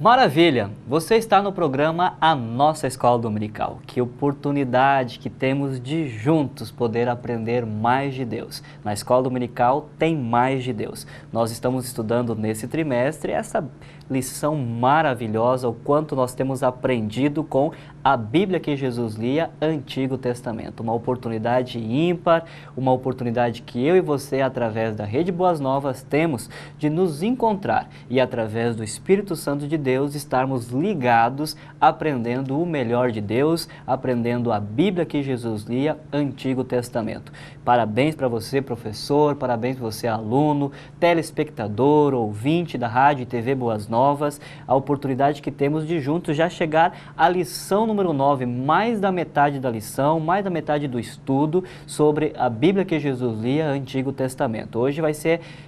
Maravilha! Você está no programa A Nossa Escola Dominical. Que oportunidade que temos de juntos poder aprender mais de Deus. Na Escola Dominical tem mais de Deus. Nós estamos estudando nesse trimestre essa lição maravilhosa, o quanto nós temos aprendido com a Bíblia que Jesus lia, Antigo Testamento. Uma oportunidade ímpar, uma oportunidade que eu e você, através da Rede Boas Novas, temos de nos encontrar e, através do Espírito Santo de Deus, estarmos ligados, aprendendo o melhor de Deus, aprendendo a Bíblia que Jesus lia, Antigo Testamento. Parabéns para você, professor, parabéns para você, aluno, telespectador, ouvinte da Rádio e TV Boas Novas, a oportunidade que temos de juntos já chegar à lição número 9, mais da metade da lição, mais da metade do estudo sobre a Bíblia que Jesus lia, Antigo Testamento. Hoje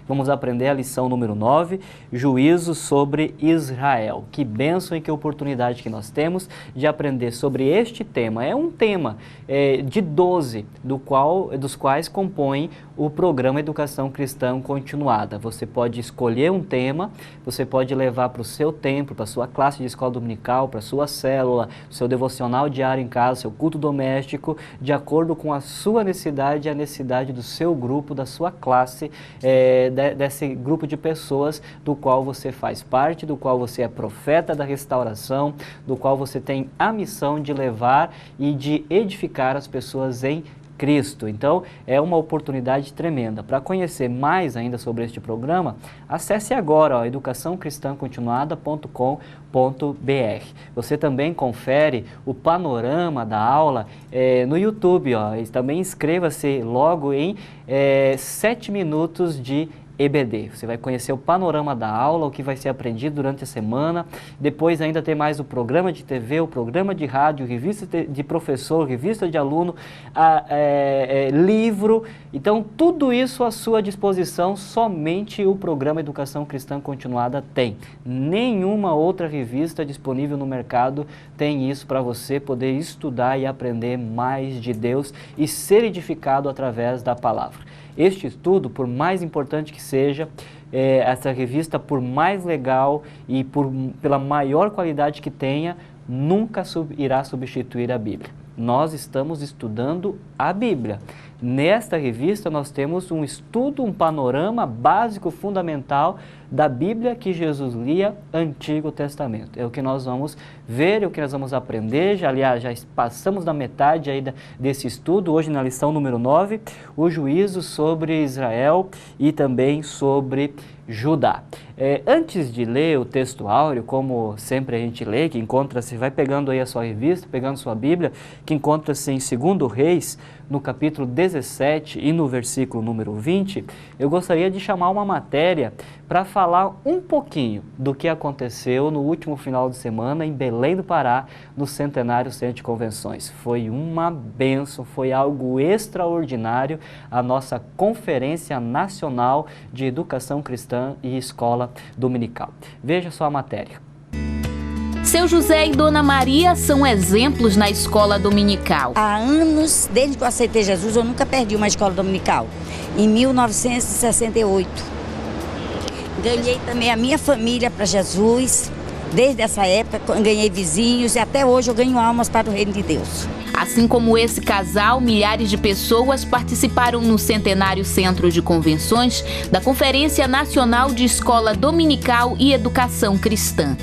vamos aprender a lição número 9, Juízo sobre Israel. Que bênção e que oportunidade que nós temos de aprender sobre este tema. É um tema de 12, dos quais compõem o programa Educação Cristã Continuada. Você pode escolher um tema, você pode levar para o seu tempo, para a sua classe de escola dominical, para a sua célula, seu devocional diário em casa, seu culto doméstico, de acordo com a sua necessidade e a necessidade do seu grupo, da sua classe, desse grupo de pessoas do qual você faz parte, do qual você é profeta da restauração, do qual você tem a missão de levar e de edificar as pessoas em Cristo. Então, é uma oportunidade tremenda. Para conhecer mais ainda sobre este programa, acesse agora educaçãocristãcontinuada.com.br. Você também confere o panorama da aula no YouTube. E também inscreva-se logo em 7 minutos de EBD. Você vai conhecer o panorama da aula, o que vai ser aprendido durante a semana. Depois ainda tem mais o programa de TV, o programa de rádio, revista de professor, revista de aluno, livro. Então, tudo isso à sua disposição, somente o programa Educação Cristã Continuada tem. Nenhuma outra revista disponível no mercado tem isso para você poder estudar e aprender mais de Deus e ser edificado através da palavra. Este estudo, por mais importante que seja, essa revista, por mais legal e pela maior qualidade que tenha, nunca irá substituir a Bíblia. Nós estamos estudando a Bíblia. Nesta revista nós temos um estudo, um panorama básico, fundamental da Bíblia que Jesus lia, Antigo Testamento. É o que nós vamos ver, é o que nós vamos aprender. Aliás, já passamos da metade aí desse estudo, hoje na lição número 9, o juízo sobre Israel e também sobre Judá. Antes de ler o texto áureo, como sempre a gente lê, que encontra-se, vai pegando aí a sua revista, pegando sua Bíblia, que encontra-se em 2 Reis, no capítulo 17 e no versículo número 20, eu gostaria de chamar uma matéria para falar um pouquinho do que aconteceu no último final de semana em Belém do Pará, no Centenário Centro de Convenções. Foi uma bênção, foi algo extraordinário a nossa Conferência Nacional de Educação Cristã e Escola Dominical. Veja só a matéria. Seu José e Dona Maria são exemplos na escola dominical. Há anos, desde que eu aceitei Jesus, eu nunca perdi uma escola dominical. Em 1968. Ganhei também a minha família para Jesus. Desde essa época, ganhei vizinhos e até hoje eu ganho almas para o reino de Deus. Assim como esse casal, milhares de pessoas participaram no Centenário Centro de Convenções da Conferência Nacional de Escola Dominical e Educação Cristã.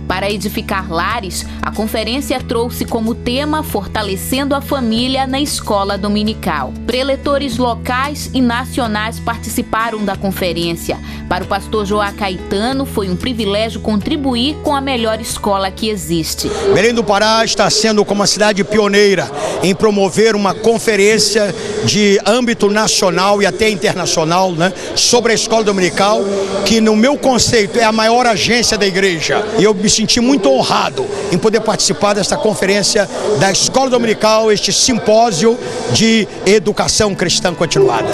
Para edificar lares, a conferência trouxe como tema Fortalecendo a Família na Escola Dominical. Preletores locais e nacionais participaram da conferência. Para o pastor Joá Caetano, foi um privilégio contribuir com a melhor escola que existe. Belém do Pará está sendo como uma cidade pioneira em promover uma conferência de âmbito nacional e até internacional, sobre a escola dominical, que no meu conceito é a maior agência da igreja. E eu me senti muito honrado em poder participar desta conferência da Escola Dominical, este simpósio de Educação Cristã Continuada.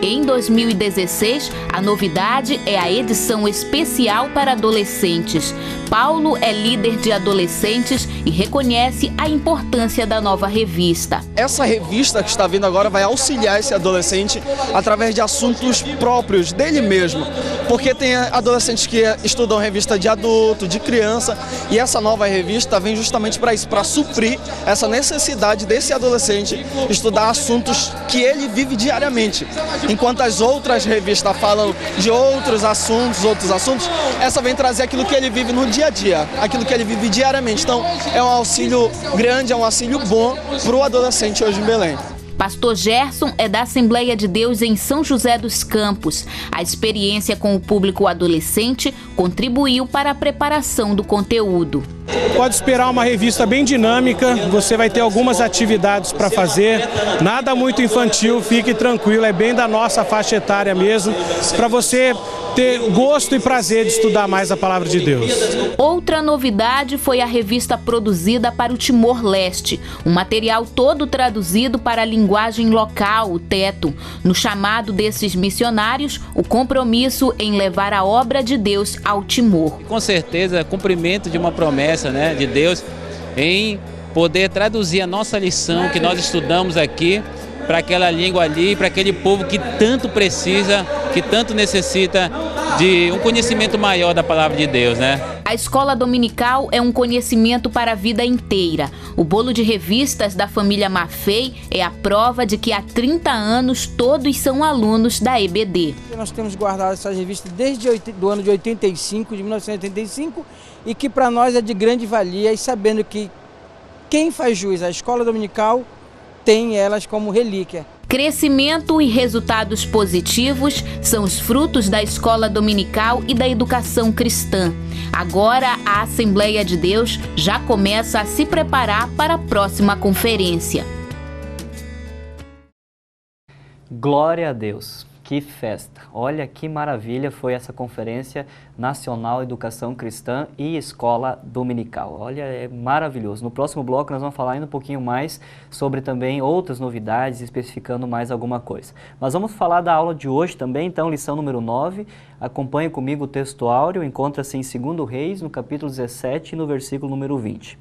Em 2016, a novidade é a edição especial para adolescentes. Paulo é líder de adolescentes e reconhece a importância da nova revista. Essa revista que está vindo agora vai auxiliar esse adolescente através de assuntos próprios dele mesmo. Porque tem adolescentes que estudam revista de adulto, de criança, revista, e essa nova revista vem justamente para isso, para suprir essa necessidade desse adolescente estudar assuntos que ele vive diariamente. Enquanto as outras revistas falam de outros assuntos, essa vem trazer aquilo que ele vive no dia a dia, aquilo que ele vive diariamente. Então, é um auxílio grande, é um auxílio bom para o adolescente hoje em Belém. Pastor Gerson é da Assembleia de Deus em São José dos Campos. A experiência com o público adolescente contribuiu para a preparação do conteúdo. Pode esperar uma revista bem dinâmica, você vai ter algumas atividades para fazer, nada muito infantil, fique tranquilo, é bem da nossa faixa etária mesmo, para você ter gosto e prazer de estudar mais a palavra de Deus. Outra novidade foi a revista produzida para o Timor-Leste, um material todo traduzido para a linguagem local, o teto. No chamado desses missionários, o compromisso em levar a obra de Deus ao Timor. Com certeza, cumprimento de uma promessa, de Deus em poder traduzir a nossa lição que nós estudamos aqui para aquela língua ali, para aquele povo que tanto precisa, que tanto necessita de um conhecimento maior da palavra de Deus, A escola dominical é um conhecimento para a vida inteira. O bolo de revistas da família Maffei é a prova de que há 30 anos todos são alunos da EBD. Nós temos guardado essas revistas desde o ano de 85, de 1985, e que para nós é de grande valia, e sabendo que quem faz jus à escola dominical tem elas como relíquia. Crescimento e resultados positivos são os frutos da escola dominical e da educação cristã. Agora, a Assembleia de Deus já começa a se preparar para a próxima conferência. Glória a Deus! Que festa! Olha que maravilha foi essa Conferência Nacional Educação Cristã e Escola Dominical. Olha, é maravilhoso. No próximo bloco nós vamos falar ainda um pouquinho mais sobre também outras novidades, especificando mais alguma coisa. Mas vamos falar da aula de hoje também, então, lição número 9. Acompanhe comigo o texto áureo, encontra-se em 2 Reis, no capítulo 17, no versículo número 20.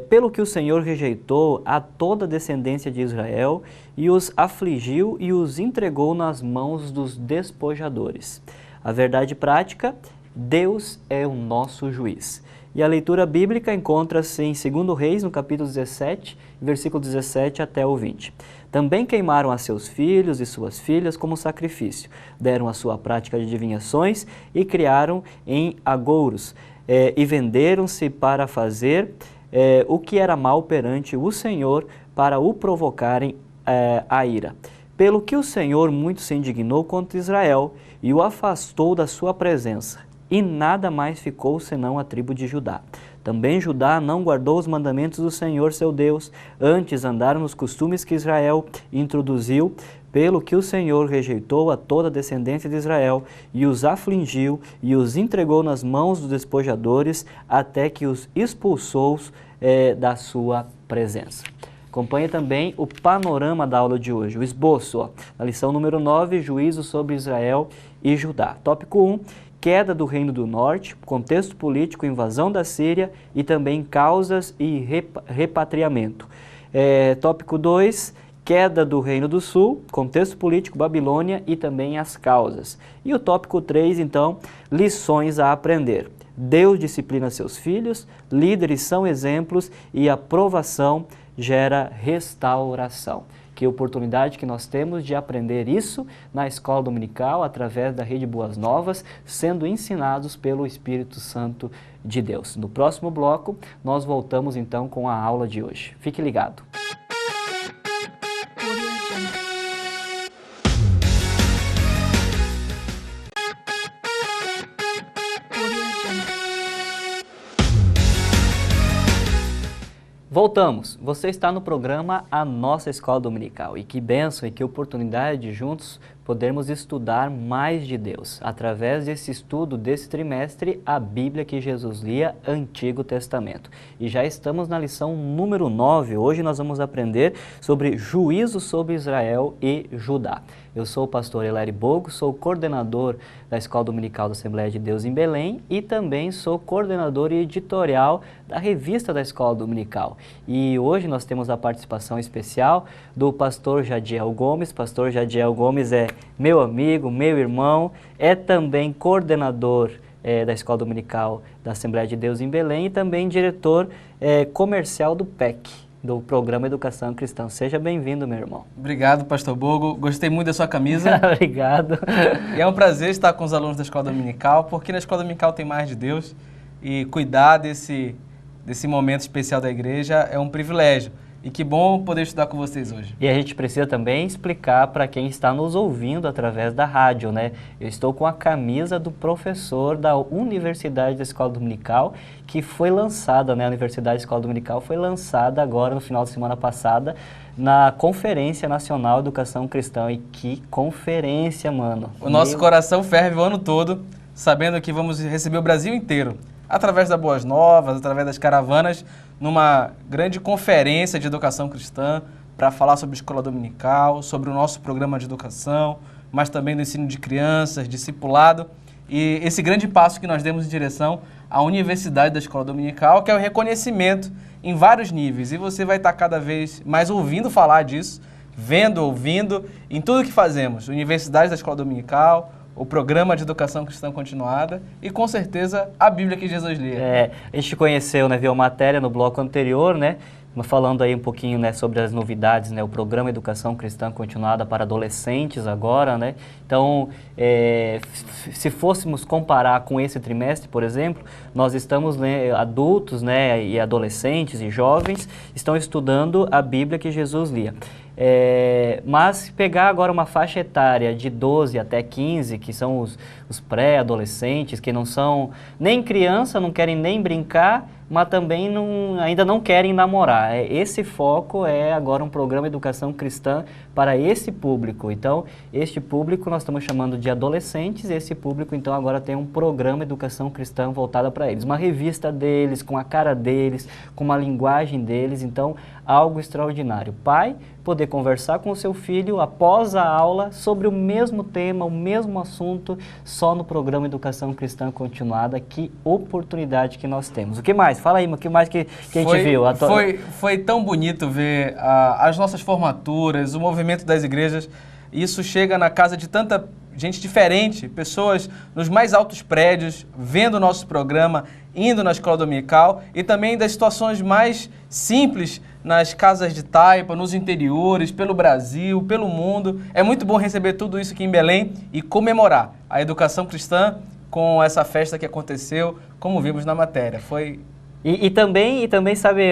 Pelo que o Senhor rejeitou a toda a descendência de Israel e os afligiu e os entregou nas mãos dos despojadores. A verdade prática, Deus é o nosso juiz. E a leitura bíblica encontra-se em 2 Reis, no capítulo 17, versículo 17 até o 20. Também queimaram a seus filhos e suas filhas como sacrifício, deram a sua prática de adivinhações e criaram em agouros, e venderam-se para fazer o que era mal perante o Senhor, para o provocarem a ira. Pelo que o Senhor muito se indignou contra Israel e o afastou da sua presença, e nada mais ficou senão a tribo de Judá. Também Judá não guardou os mandamentos do Senhor seu Deus, antes andaram nos costumes que Israel introduziu, pelo que o Senhor rejeitou a toda a descendência de Israel e os afligiu e os entregou nas mãos dos despojadores, até que os expulsou da sua presença. Acompanhe também o panorama da aula de hoje, o esboço, na lição número 9, juízo sobre Israel e Judá. Tópico 1, queda do Reino do Norte, contexto político, invasão da Síria e também causas e repatriamento. Tópico 2, queda do Reino do Sul, contexto político, Babilônia e também as causas. E o tópico 3, então, lições a aprender. Deus disciplina seus filhos, líderes são exemplos e a provação gera restauração. Que oportunidade que nós temos de aprender isso na escola dominical, através da Rede Boas Novas, sendo ensinados pelo Espírito Santo de Deus. No próximo bloco, nós voltamos então com a aula de hoje. Fique ligado. Voltamos. Você está no programa A Nossa Escola Dominical. E que bênção e que oportunidade de juntos podermos estudar mais de Deus. Através desse estudo desse trimestre, a Bíblia que Jesus lia, Antigo Testamento. E já estamos na lição número 9. Hoje nós vamos aprender sobre juízo sobre Israel e Judá. Eu sou o pastor Hilário Bogo, sou coordenador da Escola Dominical da Assembleia de Deus em Belém e também sou coordenador editorial da revista da Escola Dominical. E hoje nós temos a participação especial do pastor Jadiel Gomes. Pastor Jadiel Gomes é meu amigo, meu irmão, é também coordenador da Escola Dominical da Assembleia de Deus em Belém e também diretor comercial do PEC, do Programa Educação Cristã. Seja bem-vindo, meu irmão. Obrigado, pastor Bogo. Gostei muito da sua camisa. Obrigado. E é um prazer estar com os alunos da Escola Dominical, porque na Escola Dominical tem mais de Deus e cuidar desse momento especial da igreja é um privilégio. E que bom poder estudar com vocês hoje. E a gente precisa também explicar para quem está nos ouvindo através da rádio, né? Eu estou com a camisa do professor da Universidade da Escola Dominical, que foi lançada, né? A Universidade da Escola Dominical foi lançada agora no final de semana passada na Conferência Nacional de Educação Cristã. E que conferência, mano! O nosso coração ferve o ano todo, sabendo que vamos receber o Brasil inteiro, através das Boas Novas, através das caravanas, numa grande conferência de educação cristã para falar sobre escola dominical, sobre o nosso programa de educação, mas também do ensino de crianças, discipulado e esse grande passo que nós demos em direção à Universidade da Escola Dominical, que é o reconhecimento em vários níveis. E você vai estar cada vez mais ouvindo falar disso, vendo, ouvindo, em tudo que fazemos. Universidade da Escola Dominical, o Programa de Educação Cristã Continuada e, com certeza, a Bíblia que Jesus lia. A gente conheceu, né, viu a matéria no bloco anterior, né, falando aí um pouquinho, né, sobre as novidades, né, o Programa Educação Cristã Continuada para adolescentes agora, né. Então, se fôssemos comparar com esse trimestre, por exemplo, nós estamos, né, adultos, né, e adolescentes e jovens estão estudando a Bíblia que Jesus lia. Mas se pegar agora uma faixa etária de 12 até 15, que são os pré-adolescentes, que não são nem criança, não querem nem brincar, mas também ainda não querem namorar. Esse foco é agora um programa de educação cristã para esse público. Então, este público nós estamos chamando de adolescentes, esse público então agora tem um programa de educação cristã voltada para eles. Uma revista deles, com a cara deles, com uma linguagem deles, então algo extraordinário. Pai, poder conversar com o seu filho após a aula sobre o mesmo tema, o mesmo assunto, só no programa Educação Cristã Continuada. Que oportunidade que nós temos. O que mais? Fala aí, o que mais que a gente viu? Foi tão bonito ver as nossas formaturas, o movimento das igrejas. Isso chega na casa de tanta gente diferente, pessoas nos mais altos prédios, vendo o nosso programa, indo na escola dominical e também das situações mais simples nas casas de taipa, nos interiores, pelo Brasil, pelo mundo. É muito bom receber tudo isso aqui em Belém e comemorar a educação cristã com essa festa que aconteceu, como vimos na matéria. Foi... E também sabe,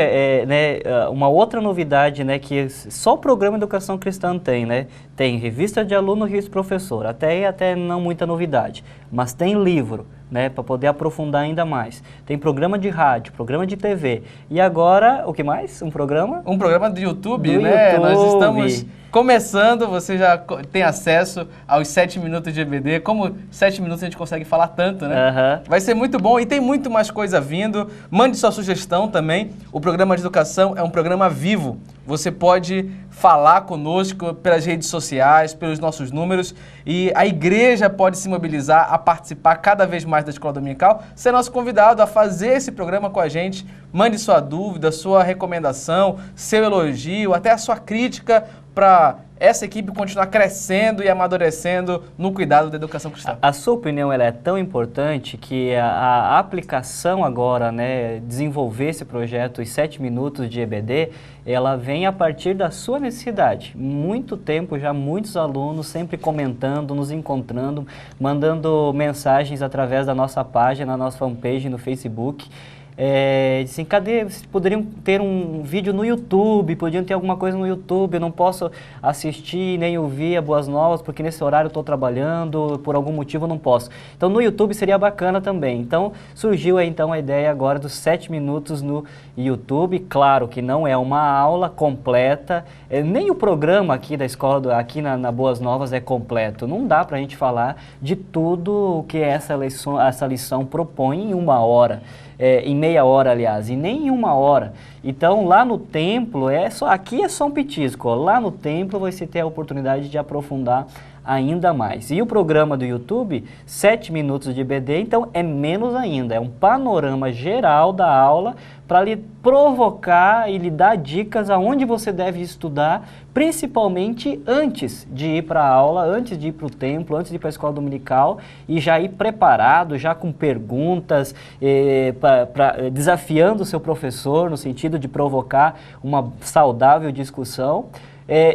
né, uma outra novidade, né, que só o programa Educação Cristã tem, né? Tem revista de aluno, revista de professor, até não muita novidade, mas tem livro, né, para poder aprofundar ainda mais. Tem programa de rádio, programa de TV. E agora, o que mais? Um programa de YouTube, né? Nós estamos começando, você já tem acesso aos 7 minutos de EBD. Como 7 minutos a gente consegue falar tanto, né? Vai ser muito bom e tem muito mais coisa vindo. Mande sua sugestão também. O programa de educação é um programa vivo. Você pode falar conosco pelas redes sociais, pelos nossos números, e a igreja pode se mobilizar a participar cada vez mais da Escola Dominical. Ser nosso convidado a fazer esse programa com a gente. Mande sua dúvida, sua recomendação, seu elogio, até a sua crítica para essa equipe continuar crescendo e amadurecendo no cuidado da educação cristã. A sua opinião ela é tão importante que a aplicação agora, né, desenvolver esse projeto, os 7 minutos de EBD, ela vem a partir da sua necessidade. Muito tempo já, muitos alunos sempre comentando, nos encontrando, mandando mensagens através da nossa página, na nossa fanpage no Facebook. Assim, cadê? Vocês poderiam ter um vídeo no YouTube, podiam ter alguma coisa no YouTube, eu não posso assistir nem ouvir a Boas Novas, porque nesse horário eu estou trabalhando, por algum motivo eu não posso. Então no YouTube seria bacana também. Então surgiu aí então a ideia agora dos 7 minutos no YouTube. Claro que não é uma aula completa, nem o programa aqui da escola, aqui na Boas Novas é completo. Não dá para a gente falar de tudo o que essa lição propõe em 1 hora. Em meia hora, aliás, e nem em 1 hora. Então, lá no templo, aqui é só um petisco. Lá no templo você tem a oportunidade de aprofundar ainda mais. E o programa do YouTube, 7 minutos de EBD, então é menos ainda, é um panorama geral da aula para lhe provocar e lhe dar dicas aonde você deve estudar, principalmente antes de ir para a aula, antes de ir para o templo, antes de ir para a escola dominical e já ir preparado, já com perguntas, desafiando o seu professor no sentido de provocar uma saudável discussão.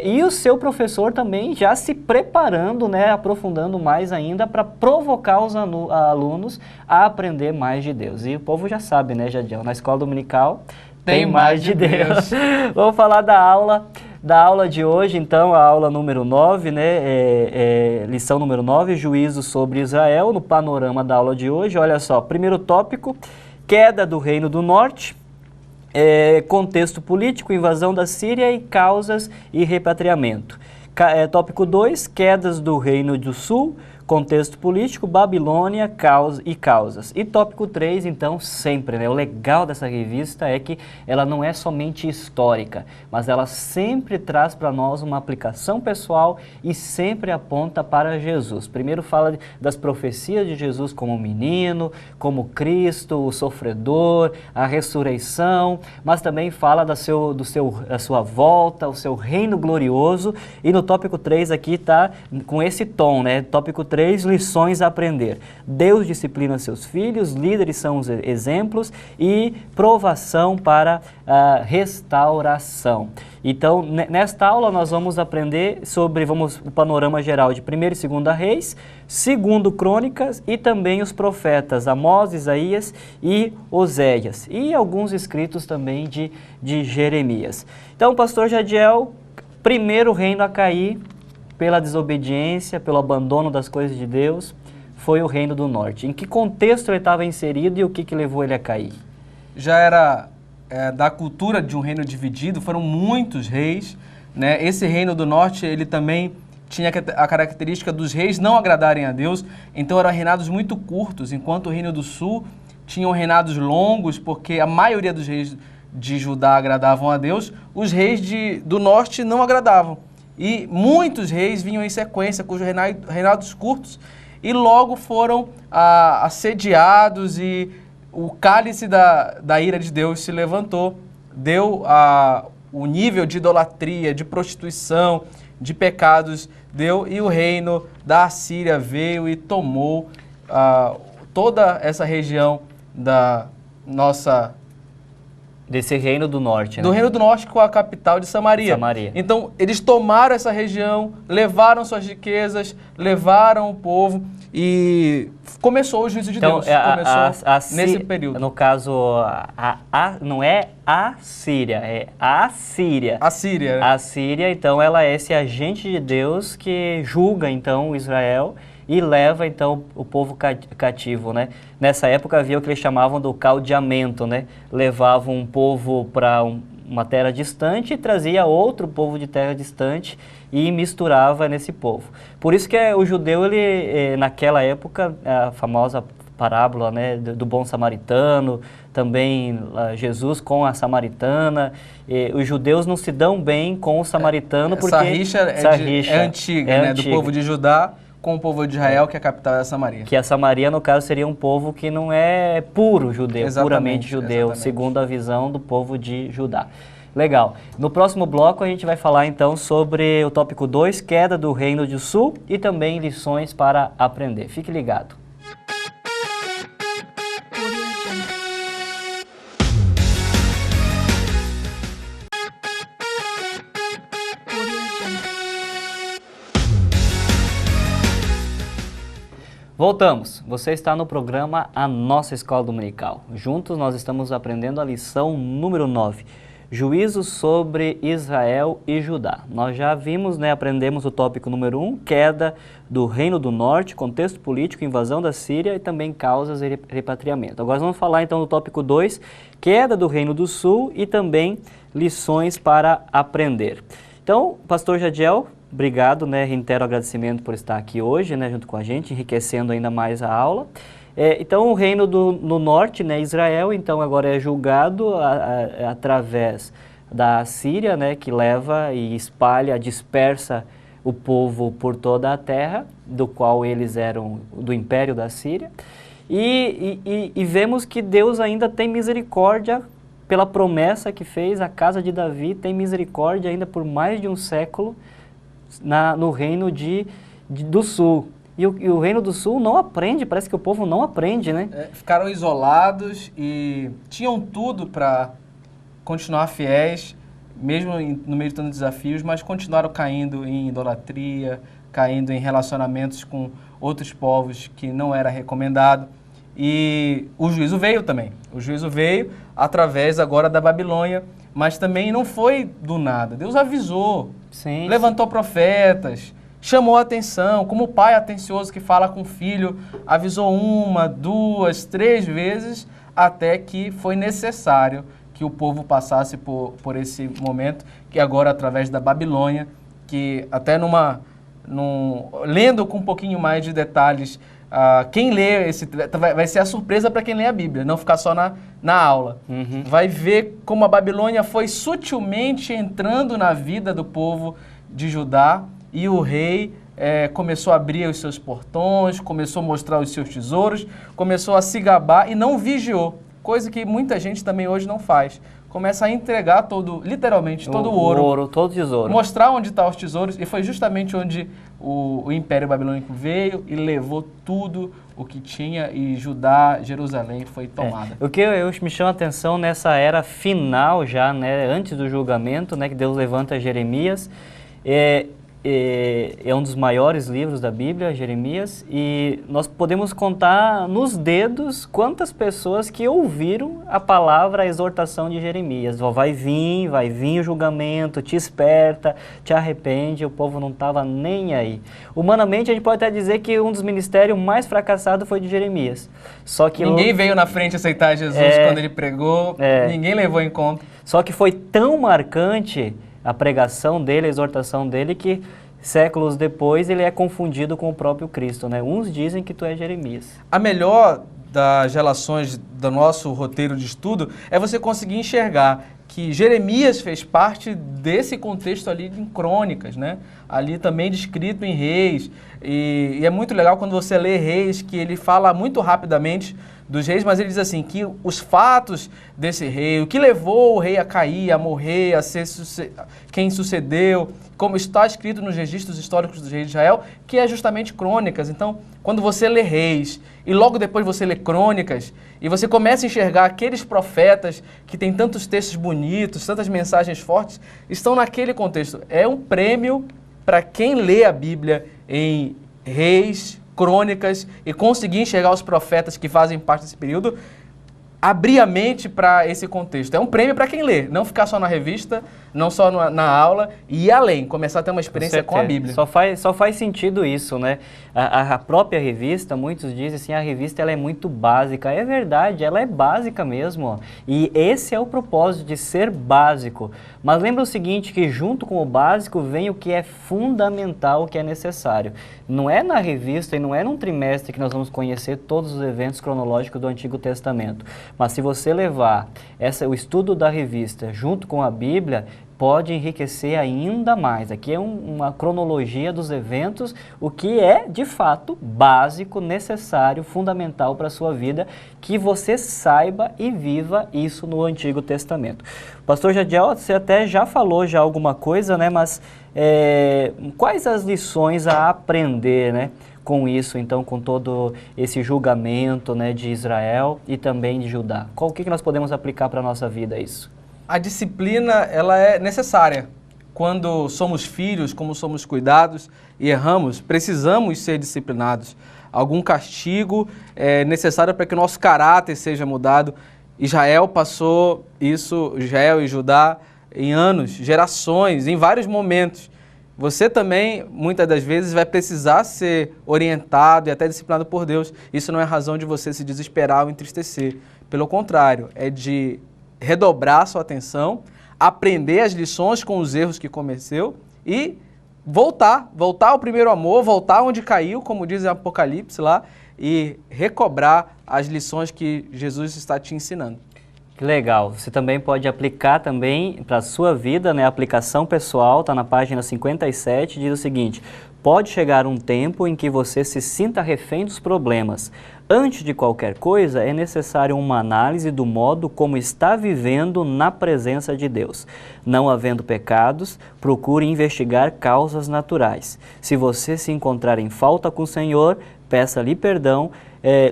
E o seu professor também já se preparando, né, aprofundando mais ainda para provocar os alunos a aprender mais de Deus. E o povo já sabe, né, Jadiel? Na escola dominical tem mais de Deus. Vamos falar da aula de hoje, então, a aula número 9, né, lição número 9, juízo sobre Israel, no panorama da aula de hoje. Olha só, primeiro tópico, queda do Reino do Norte. Contexto político, invasão da Síria e causas e repatriamento. Tópico 2, quedas do Reino do Sul, contexto político, Babilônia e causas. E tópico 3, então, sempre, né? O legal dessa revista é que ela não é somente histórica, mas ela sempre traz para nós uma aplicação pessoal e sempre aponta para Jesus. Primeiro fala das profecias de Jesus como menino, como Cristo, o sofredor, a ressurreição, mas também fala da sua volta, o seu reino glorioso. E no tópico 3 aqui está com esse tom, né? Tópico 3, lições a aprender. Deus disciplina seus filhos, líderes são os exemplos e provação para a restauração. Então, nesta aula nós vamos aprender sobre o panorama geral de 1º e 2º Reis, 2º Crônicas e também os profetas Amós, Isaías e Oséias e alguns escritos também de Jeremias. Então, pastor Jadiel, primeiro reino a cair pela desobediência, pelo abandono das coisas de Deus, foi o Reino do Norte. Em que contexto ele estava inserido e o que levou ele a cair? Já era da cultura de um reino dividido, foram muitos reis, né? Esse Reino do Norte, ele também tinha a característica dos reis não agradarem a Deus, então eram reinados muito curtos, enquanto o Reino do Sul tinham reinados longos, porque a maioria dos reis de Judá agradavam a Deus, os reis do Norte não agradavam. E muitos reis vinham em sequência, cujos reinados curtos, e logo foram assediados e o cálice da ira de Deus se levantou, deu o nível de idolatria, de prostituição, de pecados, e o reino da Assíria veio e tomou toda essa região da nossa... Desse Reino do Norte, né? Do Reino do Norte com a capital de Samaria. Então, eles tomaram essa região, levaram suas riquezas, levaram o povo e começou o juízo de Deus. Começou nesse período. No caso, não é a Síria, é a Síria. A Síria. A Síria, então, ela é esse agente de Deus que julga, então, Israel e leva, então, o povo cativo, né? Nessa época havia o que eles chamavam do caldeamento, né? Levavam um povo para uma terra distante e trazia outro povo de terra distante e misturava nesse povo. Por isso que o judeu, ele, naquela época, a famosa parábola, né, do bom samaritano, também Jesus com a samaritana, os judeus não se dão bem com o samaritano porque... Essa rixa é antiga, né, do povo de Judá com o povo de Israel, que é a capital é Samaria. Que a Samaria, no caso, seria um povo que não é puro judeu, puramente judeu, segundo a visão do povo de Judá. Legal. No próximo bloco a gente vai falar então sobre o tópico 2, queda do Reino do Sul e também lições para aprender. Fique ligado. Voltamos. Você está no programa A Nossa Escola Dominical. Juntos nós estamos aprendendo a lição número 9, Juízo sobre Israel e Judá. Nós já vimos, aprendemos o tópico número 1, queda do Reino do Norte, contexto político, invasão da Síria e também causas e repatriamento. Agora vamos falar então do tópico 2, queda do Reino do Sul e também lições para aprender. Então, pastor Jadiel, obrigado, reitero o agradecimento por estar aqui hoje, junto com a gente, enriquecendo ainda mais a aula. Então, o reino no norte, Israel, então agora é julgado através da Síria, que leva e espalha, dispersa o povo por toda a terra, do qual eles eram do Império da Síria, e vemos que Deus ainda tem misericórdia pela promessa que fez à casa de Davi, tem misericórdia ainda por mais de um século no reino do sul. E o reino do sul não aprende, parece que o povo não aprende, né? Ficaram isolados e tinham tudo para continuar fiéis, mesmo no meio de tantos desafios, mas continuaram caindo em idolatria, caindo em relacionamentos com outros povos que não era recomendado. E o juízo veio também. O juízo veio através agora da Babilônia, mas também não foi do nada. Deus avisou, sim, levantou profetas, chamou a atenção, como o pai atencioso que fala com o filho, avisou 1, 2, 3 vezes, até que foi necessário que o povo passasse por esse momento, que agora através da Babilônia, que até lendo com um pouquinho mais de detalhes, quem lê vai ser a surpresa para quem lê a Bíblia, não ficar só na aula. Uhum. Vai ver como a Babilônia foi sutilmente entrando na vida do povo de Judá, e o rei começou a abrir os seus portões, começou a mostrar os seus tesouros, começou a se gabar e não vigiou, coisa que muita gente também hoje não faz. Começa a entregar literalmente todo o ouro, todo o tesouro. Mostrar onde estão os tesouros, e foi justamente onde o Império Babilônico veio e levou tudo o que tinha, e Judá, Jerusalém foi tomada. O que me chama a atenção nessa era final já, né, antes do julgamento, né, que Deus levanta Jeremias, é um dos maiores livros da Bíblia, Jeremias, e nós podemos contar nos dedos quantas pessoas que ouviram a palavra, a exortação de Jeremias. Vai vir o julgamento, te esperta, te arrepende. O povo não estava nem aí. Humanamente, a gente pode até dizer que um dos ministérios mais fracassados foi de Jeremias. Só que ninguém veio na frente aceitar Jesus quando ele pregou, ninguém levou em conta. Só que foi tão marcante a pregação dele, a exortação dele, que séculos depois ele é confundido com o próprio Cristo, né? Uns dizem que tu é Jeremias. A melhor das relações do nosso roteiro de estudo é você conseguir enxergar que Jeremias fez parte desse contexto ali em Crônicas, né? Ali também descrito em Reis, e é muito legal quando você lê Reis, que ele fala muito rapidamente dos reis, mas ele diz assim, que os fatos desse rei, o que levou o rei a cair, a morrer, a ser quem sucedeu, como está escrito nos registros históricos dos reis de Israel, que é justamente Crônicas. Então, quando você lê Reis e logo depois você lê Crônicas, e você começa a enxergar aqueles profetas que têm tantos textos bonitos, tantas mensagens fortes, estão naquele contexto. É um prêmio para quem lê a Bíblia em Reis, Crônicas, e conseguir enxergar os profetas que fazem parte desse período, abrir a mente para esse contexto. É um prêmio para quem lê, não ficar só na revista, não só na aula, e ir além, começar a ter uma experiência com a Bíblia. Só faz sentido isso, né? A própria revista, muitos dizem assim, a revista ela é muito básica. É verdade, ela é básica mesmo, ó. E esse é o propósito de ser básico. Mas lembra o seguinte, que junto com o básico vem o que é fundamental, o que é necessário. Não é na revista e não é num trimestre que nós vamos conhecer todos os eventos cronológicos do Antigo Testamento. Mas se você levar o estudo da revista junto com a Bíblia, pode enriquecer ainda mais. Aqui é uma cronologia dos eventos, o que é, de fato, básico, necessário, fundamental para a sua vida, que você saiba e viva isso no Antigo Testamento. Pastor Jadiel, você até já falou alguma coisa, né? Mas quais as lições a aprender, né? Com isso, então, com todo esse julgamento, né, de Israel e também de Judá? O que nós podemos aplicar para a nossa vida isso? A disciplina, ela é necessária. Quando somos filhos, como somos cuidados e erramos, precisamos ser disciplinados. Algum castigo é necessário para que o nosso caráter seja mudado. Israel passou isso, Israel e Judá, em anos, gerações, em vários momentos. Você também, muitas das vezes, vai precisar ser orientado e até disciplinado por Deus. Isso não é razão de você se desesperar ou entristecer. Pelo contrário, é de redobrar sua atenção, aprender as lições com os erros que cometeu e voltar ao primeiro amor, voltar onde caiu, como diz em Apocalipse lá, e recobrar as lições que Jesus está te ensinando. Que legal. Você também pode aplicar também para a sua vida, né? A aplicação pessoal está na página 57, diz o seguinte: pode chegar um tempo em que você se sinta refém dos problemas. Antes de qualquer coisa, é necessário uma análise do modo como está vivendo na presença de Deus. Não havendo pecados, procure investigar causas naturais. Se você se encontrar em falta com o Senhor, peça-lhe perdão,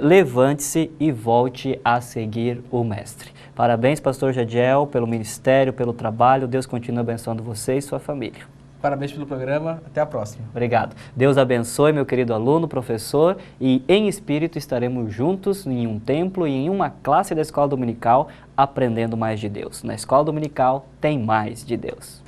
levante-se e volte a seguir o Mestre. Parabéns, pastor Jadiel, pelo ministério, pelo trabalho. Deus continue abençoando você e sua família. Parabéns pelo programa, até a próxima. Obrigado. Deus abençoe, meu querido aluno, professor, e em espírito estaremos juntos em um templo e em uma classe da Escola Dominical aprendendo mais de Deus. Na Escola Dominical tem mais de Deus.